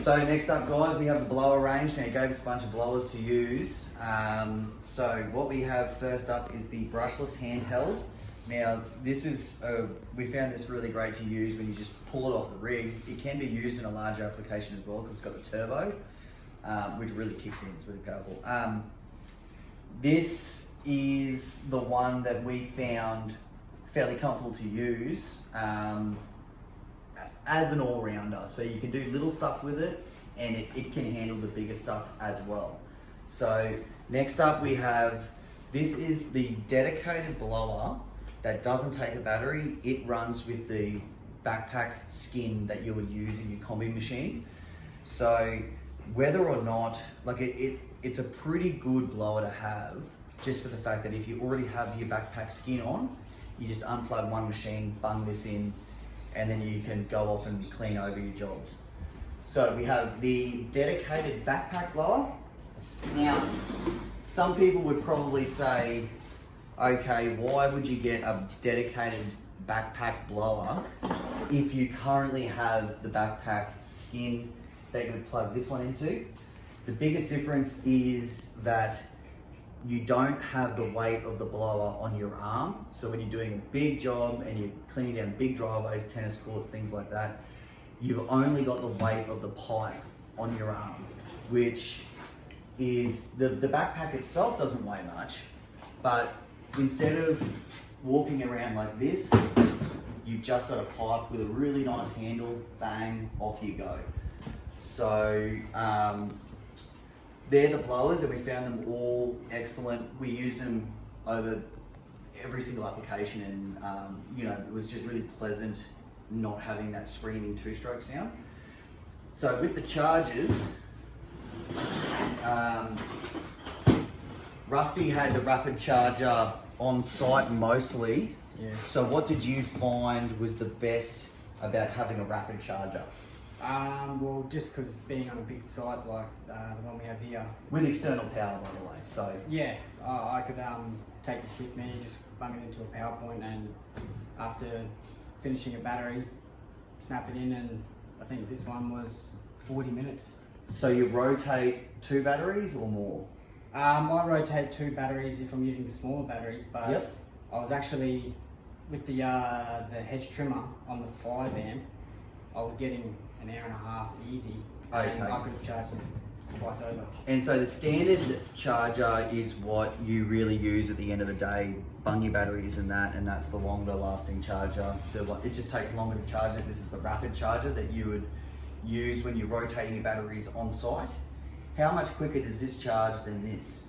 So next up, guys, we have the blower range. Now, he gave us a bunch of blowers to use. So what we have first up is the brushless handheld. Now, this is, we found this really great to use when you just pull it off the rig. It can be used in a larger application as well because it's got the turbo, which really kicks in. It's really powerful. This is the one that we found fairly comfortable to use as an all-rounder. So you can do little stuff with it, and it can handle the bigger stuff as well. So next up we have, this is the dedicated blower that doesn't take a battery. It runs with the backpack skin that you would use in your combi machine. So whether or not, like it's a pretty good blower to have, just for the fact that if you already have your backpack skin on, you just unplug one machine, bung this in, and then you can go off and clean over your jobs. So we have the dedicated backpack blower. Now, some people would probably say, okay, why would you get a dedicated backpack blower if you currently have the backpack skin that you would plug this one into? The biggest difference is that you don't have the weight of the blower on your arm. So when you're doing a big job and you're cleaning down big driveways, tennis courts, things like that, you've only got the weight of the pipe on your arm, which is, the backpack itself doesn't weigh much, but instead of walking around like this, you've just got a pipe with a really nice handle, bang, off you go. So they're the blowers, and we found them all excellent. We use them over every single application, and you know, it was just really pleasant not having that screaming two-stroke sound. So with the chargers, Rusty had the rapid charger on site mostly. Yeah. So what did you find was the best about having a rapid charger? Well, just because being on a big site like the one we have here. With external power, by the way, so. Yeah, I could take this with me, just bung it into a power point, and after finishing a battery, snap it in, and I think this one was 40 minutes. So you rotate 2 batteries or more? I rotate 2 batteries if I'm using the smaller batteries, but Yep. I was actually, with the hedge trimmer on the 5 amp, I was getting an hour and a half easy, Okay. and I could have charged this twice over. And so the standard charger is what you really use at the end of the day, bung your batteries and that's the longer lasting charger. It just takes longer to charge it. This is the rapid charger that you would use when you're rotating your batteries on site. How much quicker does this charge than this?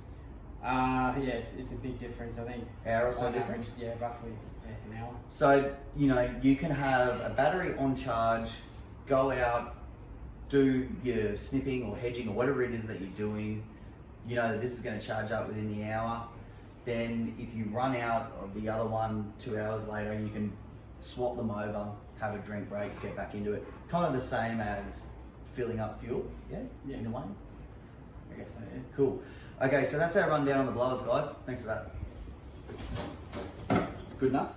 Yeah, it's a big difference, I think. Hour or so On difference? average, yeah, roughly an hour. So, you know, you can have a battery on charge, go out, do your snipping or hedging or whatever it is that you're doing. You know that this is going to charge up within the hour. Then if you run out of the other one 2 hours later, you can swap them over, have a drink break, get back into it. Kind of the same as filling up fuel, yeah? Yeah. In a way? I guess so, yeah. Cool. Okay, so that's our rundown on the blowers, guys. Thanks for that. Good enough?